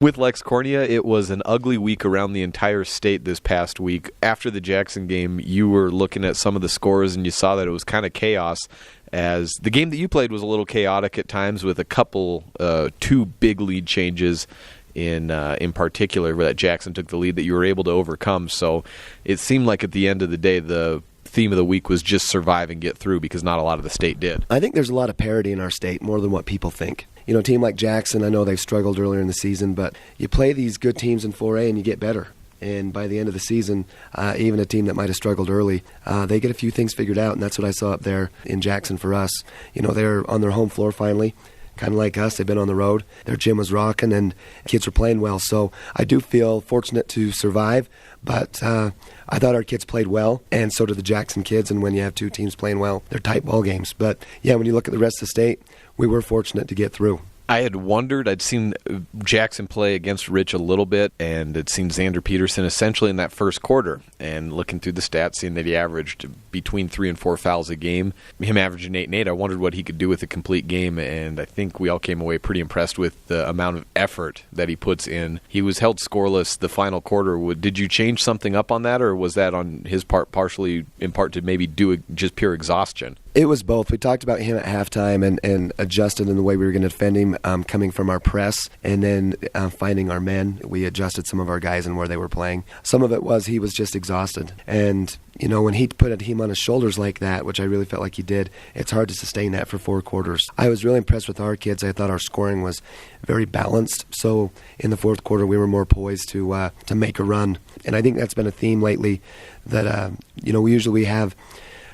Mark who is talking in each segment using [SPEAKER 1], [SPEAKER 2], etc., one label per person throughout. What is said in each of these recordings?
[SPEAKER 1] With Lex Cornia, it was an ugly week around the entire state this past week. After the Jackson game, you were looking at some of the scores and you saw that it was kind of chaos, as the game that you played was a little chaotic at times with a couple, two big lead changes in particular where that Jackson took the lead that you were able to overcome. So it seemed like at the end of the day, the theme of the week was just survive and get through, because not a lot of the state did.
[SPEAKER 2] I think there's a lot of parity in our state, more than what people think. You know, a team like Jackson, I know they've struggled earlier in the season, but you play these good teams in 4A and you get better. And by the end of the season, even a team that might have struggled early, they get a few things figured out, and that's what I saw up there in Jackson for us. You know, they're on their home floor finally, kind of like us. They've been on the road. Their gym was rocking, and kids were playing well. So I do feel fortunate to survive, but I thought our kids played well, and so did the Jackson kids. And when you have two teams playing well, they're tight ball games. But, yeah, when you look at the rest of the state, we were fortunate to get through.
[SPEAKER 1] I had wondered, I'd seen Jackson play against Rich a little bit, and had seen Xander Peterson essentially in that first quarter. And looking through the stats, seeing that he averaged between 3 and 4 fouls a game, him averaging 8 and 8, I wondered what he could do with a complete game. And I think we all came away pretty impressed with the amount of effort that he puts in. He was held scoreless the final quarter. Did you change something up on that, or was that on his part partially in part to maybe do just pure exhaustion?
[SPEAKER 2] It was both. We talked about him at halftime and adjusted in the way we were going to defend him, coming from our press, and then finding our men. We adjusted some of our guys and where they were playing. Some of it was he was just exhausted. And, you know, when he put a team on his shoulders like that, which I really felt like he did, it's hard to sustain that for 4 quarters. I was really impressed with our kids. I thought our scoring was very balanced. So in the fourth quarter, we were more poised to make a run. And I think that's been a theme lately that, you know, we have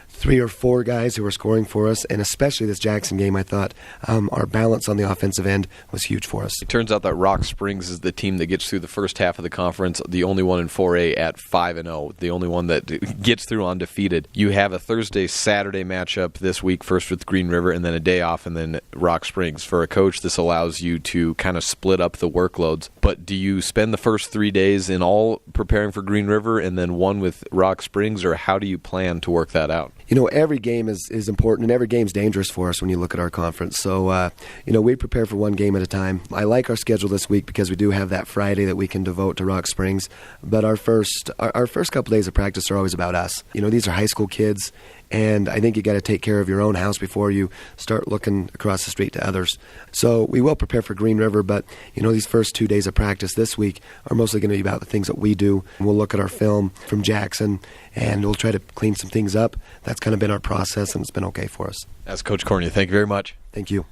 [SPEAKER 2] 3 or 4 guys who were scoring for us, and especially this Jackson game, I thought our balance on the offensive end was huge for us.
[SPEAKER 1] It turns out that Rock Springs is the team that gets through the first half of the conference, the only one in 4A at 5-0, the only one that gets through undefeated. You have a Thursday-Saturday matchup this week, first with Green River, and then a day off, and then Rock Springs. For a coach, this allows you to kind of split up the workloads. But do you spend the first 3 days in all preparing for Green River and then one with Rock Springs, or how do you plan to work that out?
[SPEAKER 2] You know, every game is important, and every game's dangerous for us when you look at our conference. So, you know, we prepare for one game at a time. I like our schedule this week because we do have that Friday that we can devote to Rock Springs. But our first couple days of practice are always about us. You know, these are high school kids, and I think you got to take care of your own house before you start looking across the street to others. So we will prepare for Green River, but, you know, these first 2 days of practice this week are mostly going to be about the things that we do. We'll look at our film from Jackson, and we'll try to clean some things up. That's kind of been our process, and it's been okay for us.
[SPEAKER 1] That's Coach Cornia. Thank you very much.
[SPEAKER 2] Thank you.